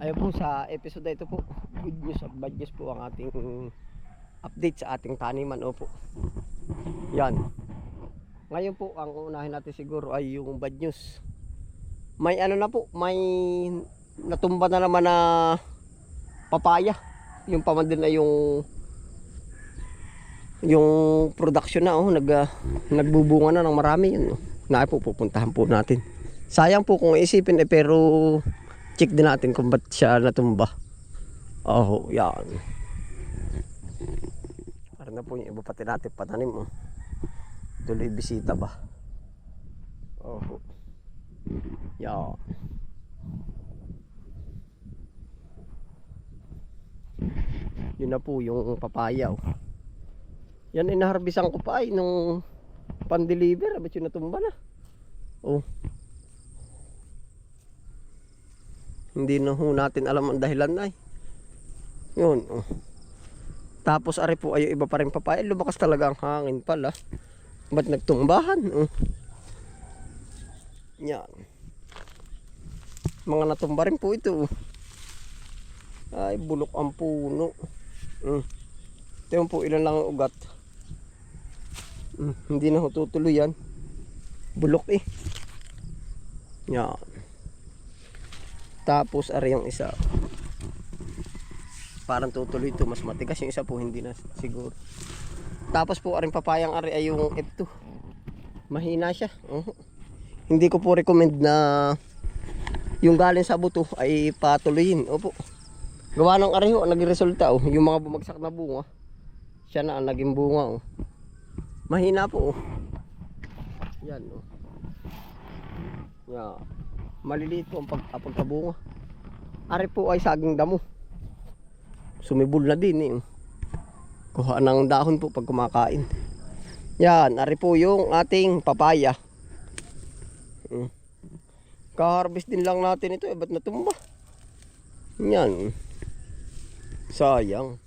Ayun po, sa episode na ito po, good news at bad news po ang ating update sa ating taniman. Opo, yan. Ngayon po, ang unahin natin siguro ay yung bad news. May ano na po, may natumba na naman na papaya. Yung pamandin na yung production na, nagbubunga na ng marami yun. Na po, pupuntahan po natin. Sayang po kung isipin pero check din natin kung ba't siya natumba. Oh, yan. Parang na po yung iba pati natin patanim. Tuloy bisita ba? Oh, yan. Yun na po yung papaya. Yan, inaharbisan ko pa nung pan-deliver. Ba't yun natumba na? Oh. Hindi na ho natin alam ang dahilan ay. Yun. Oh. Tapos ari po ay iba pa rin papaya. Lumakas talaga ang hangin pala. Ba't nagtumbahan? Oh. Yan. Mga natumba rin po ito. Ay, bulok ang puno. Ito po, ilan lang ang ugat. Hindi na ho tutuloy yan. Bulok eh. Yan. Tapos ari yung isa. Parang tutuloy ito, mas matigas. Yung isa po hindi na siguro. Tapos po aring papayang ari ay yung F2. Mahina siya. Hindi ko po recommend na yung galing sa buto ay patuloyin. Opo. Gawa ng ari ho, naging resulta yung mga bumagsak na bunga. Siya na ang naging bunga. Mahina po. Yan. Yan. Maliliit po ang pagkabunga. Ari po ay saging damo. Sumibol na din Kuha ng dahon po pag kumakain. Yan, ari po yung ating papaya. Ka-harvest din lang natin ito, ba't natumba? Yan. Sayang.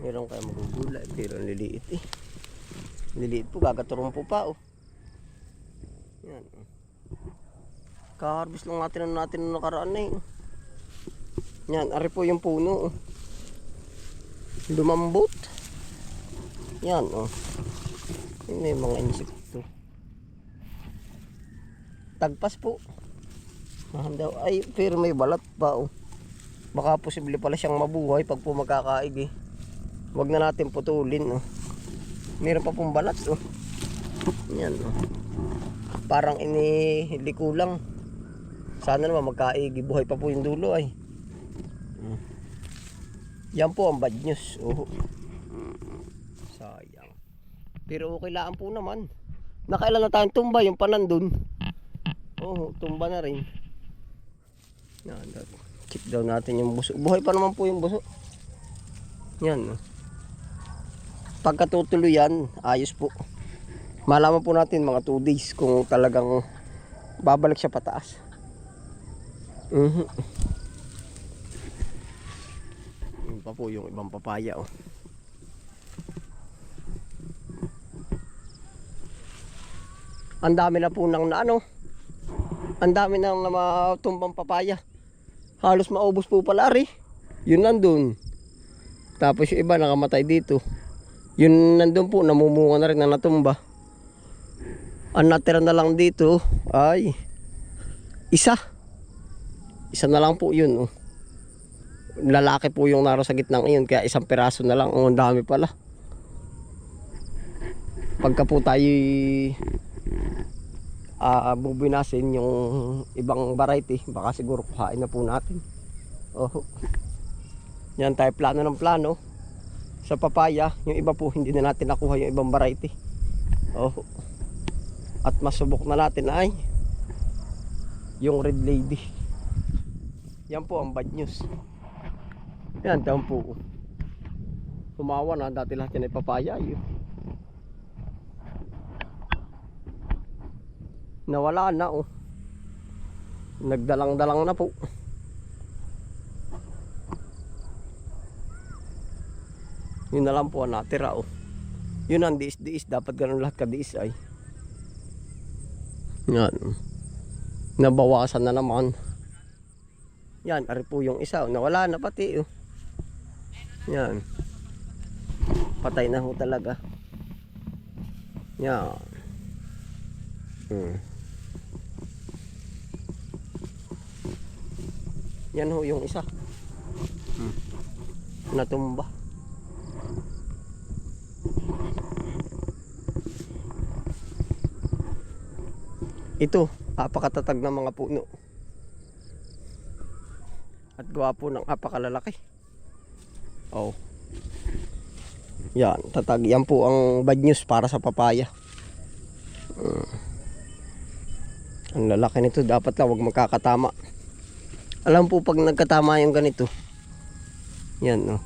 Meron kayo magugulay, pero liliit Liliit po, gagaturong po pa Yan. Ka-harvest lang natin nung nakaraan Yan, ari po yung puno lumambot. Yan may mga insekto. Tagpas po. Mahandaw. Ay, pero may balat pa Baka posible pala siyang mabuhay pag po magkakaig Huwag na natin putulin Meron pa pong balat Yan Parang iniliko lang. Sana naman magkaig, buhay pa po yung dulo Yan po ang bad news. Sayang. Pero okay lang po naman. Nakailan na tayong tumba, yung panandun. Tumba na rin. Yan, check daw natin yung buso. Buhay pa naman po yung buso. Yan Pagkatutuloy yan, ayos po. Malaman po natin mga 2 days kung talagang babalik siya pataas. Yun pa po yung ibang papaya Ang dami na po ang dami nang matumbang papaya. Halos maubos po pala Yun nandun. Tapos yung iba nakamatay dito. Yun nandun po, namumunga na rin na natumba. Ang natira na lang dito ay isa na lang po yun Lalaki po yung naro sa gitnang iyon, kaya isang piraso na lang. Ang dami pala. Pagka po tayo bubinasin yung ibang variety, baka siguro kuhain na po natin. Yan tayo plano ng plano sa papaya. Yung iba po hindi na natin nakuha yung ibang variety. At masubok na natin ay yung red lady. Yan po ang bad news. Yan down po. Tumawa na, dati lahat yan ay papaya Nawala na Nagdalang-dalang na po. Yun na lang po ang natira Yun ang diis-diis, dapat ganun lahat kadiis ay. Yan. Nabawasan na naman. Yan, ari po yung isa. Nawala na pati. Oh. Yan. Patay na ho talaga. Yan. Yan ho yung isa. Natumba. Ito, apakatatag ng mga puno. At gawa po ng apakalalaki. Oh. Yan, tatag. Yan po ang bad news para sa papaya. Ang lalaki nito, dapat lang wag magkakatama. Alam po pag nagkatama yung ganito. Yan, no.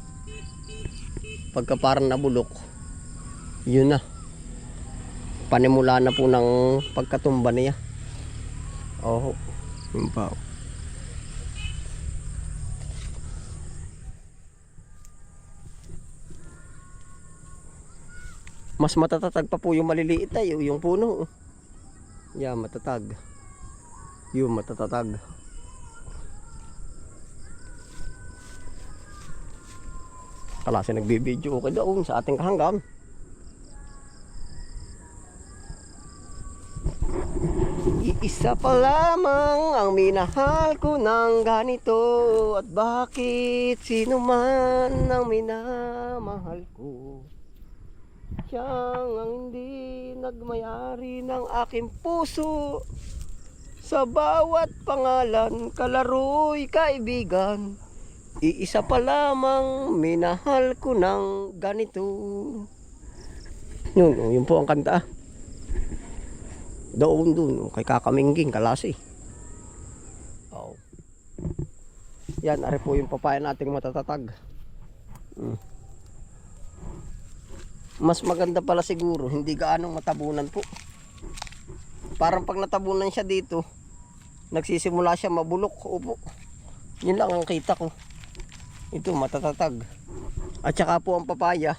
Pagka parang nabulok, yun na. Panimula na po ng pagkatumba niya. Oh, yun pa. Mas matatatag pa po yung maliliit ay yung puno. Yan, matatag. Yung matatatag. Kalasi nagbibideo okay doon sa ating kahanggan. Iisa pa lamang ang minahal ko ng ganito. At bakit sino man ang minamahal ko? Siyang ang hindi nagmayari ng aking puso. Sa bawat pangalan, kalaro'y kaibigan. Iisa pa lamang minahal ko ng ganito. Yun po ang kanta. Doon kay Kakamingging Kalasi. Oh. Yan, ari po yung papaya nating matatatag. Mas maganda pala siguro, hindi gaanong matabunan po. Parang pag natabunan siya dito, nagsisimula siya mabulok. Opo. Yun lang ang kita ko. Ito matatatag. At saka po ang papaya,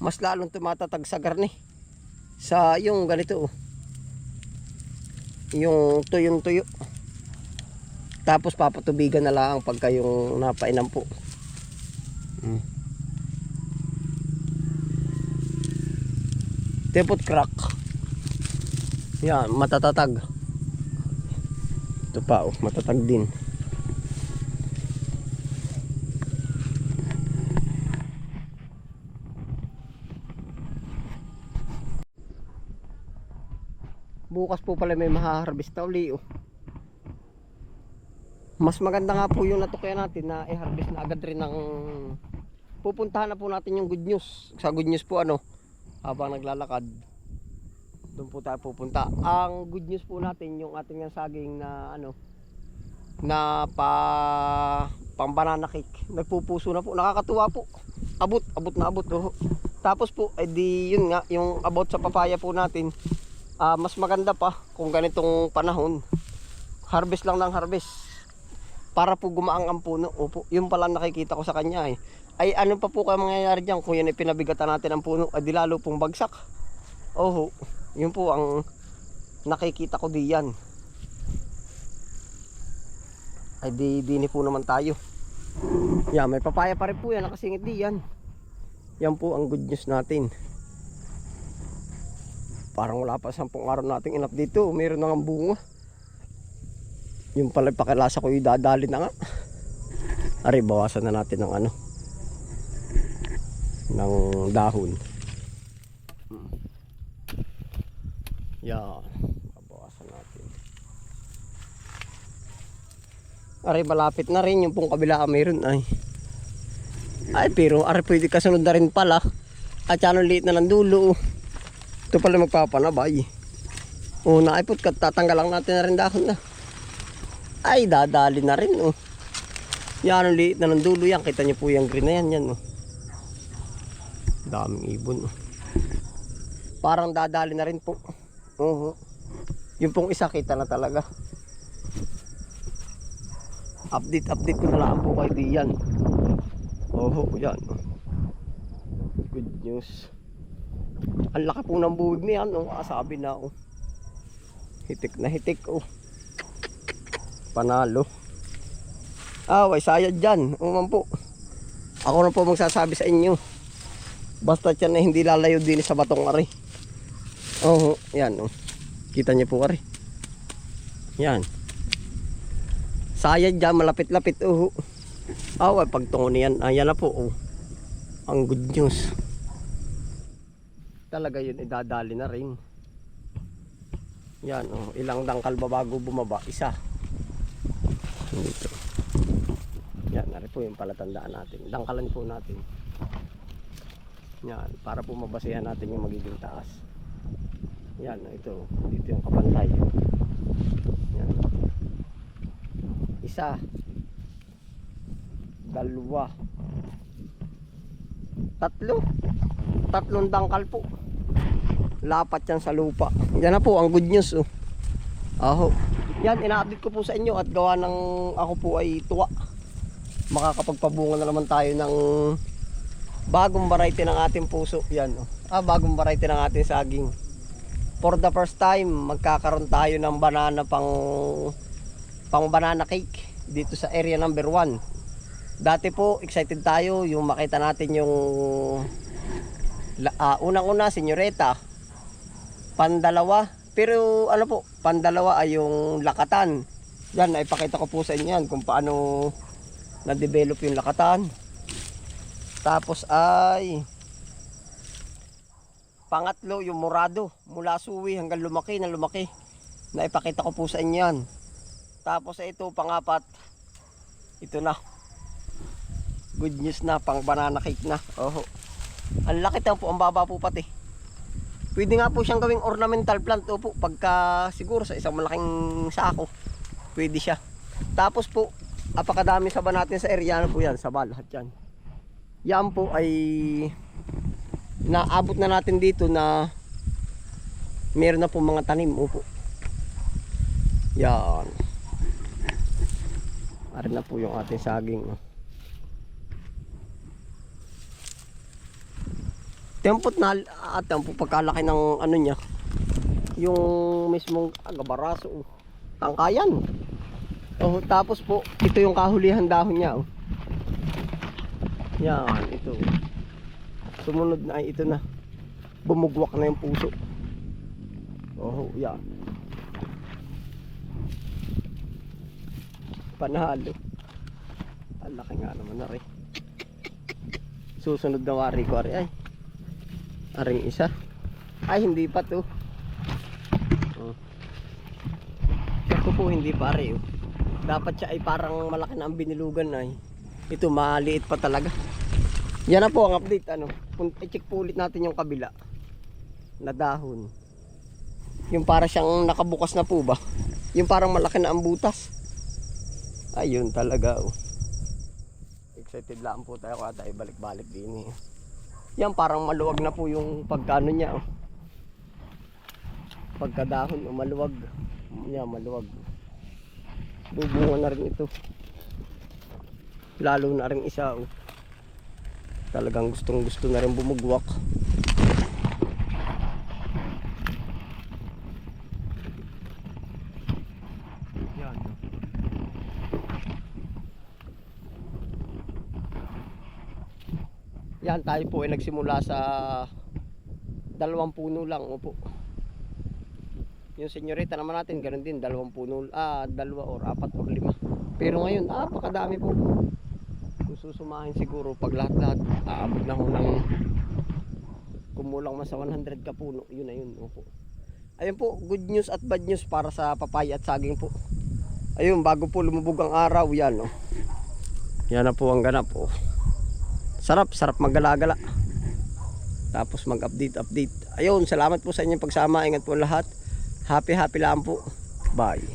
mas lalong tumatatag sa garni. Sa yung ganito. Yung tuyong-tuyo. Tapos papatubigan na lang pagka yung napainan po. Tepot crack. Yan, matatatag. Ito pa, oh, matatag din. Bukas po pala may maha-harvest na uli, oh. Mas maganda nga po yung natuklayan natin na i-harvest na agad rin ng pupuntahan na po natin yung good news. Sa good news po habang naglalakad doon po tayo pupunta. Ang good news po natin yung ating saging na na pang banana cake. Nagpupuso na po, nakakatuwa po. Abot na abot. Oh. Tapos po di yun nga yung about sa papaya po natin. Mas maganda pa kung ganitong panahon. Harvest lang ng harvest. Para po gumaang ang puno. Opo, yun pala nakikita ko sa kanya eh. Ay ano pa po kaya mangyayari dyan kung yan ay pinabigatan natin ang puno ay di lalo pong bagsak. Oho, yun po ang nakikita ko diyan. Ay di po naman tayo. Yan, may papaya pa rin po yan nakasingit diyan. Yan po ang good news natin. Parang wala pa 10 araw nating inap dito. Meron na ng bunga. Yung pala pakilasa ko yung dadali na nga. Ari, bawasan na natin ng ng dahon. Yan, bawasan natin. Ari, malapit na rin yung pong kabila mayroon ay pero ari pwede kasunod na rin pala. At yan liit na ng dulo. Ito pala magpapanabay. Naipot ka, tatanggal lang natin na rin dahon na. Ay, dadali na rin Yan ang liit na ng dulo yan. Kita niyo po yung green na yan daming ibon Parang dadali na rin po. Yung pong isa kita na talaga. Update ko na lang po kayo diyan. Yan. Good news. Ang laki po ng buwig niyan, sabi na hitik na hitik Panalo. Way sayad dyan. Uman po. Ako na po magsasabi sa inyo. Basta yan na hindi lalayo din sa batong ari. Oh, yan. Oh. Kita niyo po ari. Yan. Sayad dyan, malapit-lapit. Way pagtungo niyan. Ayan na po. Oh. Ang good news. Talaga yun, idadali na rin. Yan, oh. Ilang dangkal ba bago bumaba? Isa. Dito. Yan, nari po yung palatandaan natin. Dangkalan po natin. Yan, para po mabasihan natin yung magiging taas. Yan, ito. Dito yung kapantay. Yan. Isa. Dalawa. Tatlo. Tatlong dangkal po. Lapat yan sa lupa. Yan na po ang good news. Yan, ina-update ko po sa inyo at gawa ng ako po ay tuwa. Makakapagpabunga na naman tayo ng bagong variety ng ating puso. Yan. Bagong variety ng ating saging. For the first time, magkakaroon tayo ng banana pang banana cake dito sa area number 1. Dati po, excited tayo yung makita natin yung unang-una, senyoreta. Pandalawa, pero ano po, pandalawa ay yung lakatan. Yan, naipakita ko po sa inyo yan kung paano na-develop yung lakatan. Tapos ay pangatlo yung morado, mula suwi hanggang lumaki na lumaki. Naipakita ko po sa inyo yan. Tapos ito pangapat, ito na. Good news na, pang banana cake na. Ang laki po, ang baba po pati. Pwede nga po siyang gawing ornamental plant po pagka siguro sa isang malaking sako. Pwede siya. Tapos po, apakadami saba natin sa area na po yan, saba lahat yan. Yan po ay naabot na natin dito na meron na po mga tanim po. Yan. Arin na po yung ating saging. Tempot na at tempo pagkalaki ng ano niya. Yung mismong agabaraso. Tangkayan. Tapos po, ito yung kahulihan dahon niya. Yan, ito. Sumunod na ay ito na. Bumugwak na yung puso. Yan. Panalo. Ang laki nga naman na rin. Susunod na wari ko ay. Aring isa. Ay, hindi pa to. Ito po hindi pa rin. Dapat siya ay parang malaki na ang binilugan ay. Ito maliit pa talaga. Yan na po ang update. I-check po ulit natin yung kabila na dahon. Yung para siyang nakabukas na po ba? Yung parang malaki na ang butas. Ayun talaga. Excited lang po tayo kaya tayo balik-balik din. Yan parang maluwag na po yung pagkano niya. Pagkadahon maluwag. Yan maluwag. Bubunga na rin ito. Lalo na rin isa. Talagang gustong gusto na rin bumugwak. Yan. Yan, tayo po ay nagsimula sa 2 puno lang. Yung senyorita naman natin ganoon din, 2 puno, 2 or 4 or 5. Pero ngayon, napakadami po. Kung susumahin siguro pag lahat-lahat, aabot na ho ng kumulang mas sa 100 ka puno. Yun na yun. Ayun po, good news at bad news para sa papaya at saging po. Ayun, bago po lumubog ang araw, yan. Yan na po ang ganap. Sarap maggalagala. Tapos mag-update. Ayun, salamat po sa inyong pagsama. Ingat po lahat. Happy lang po. Bye.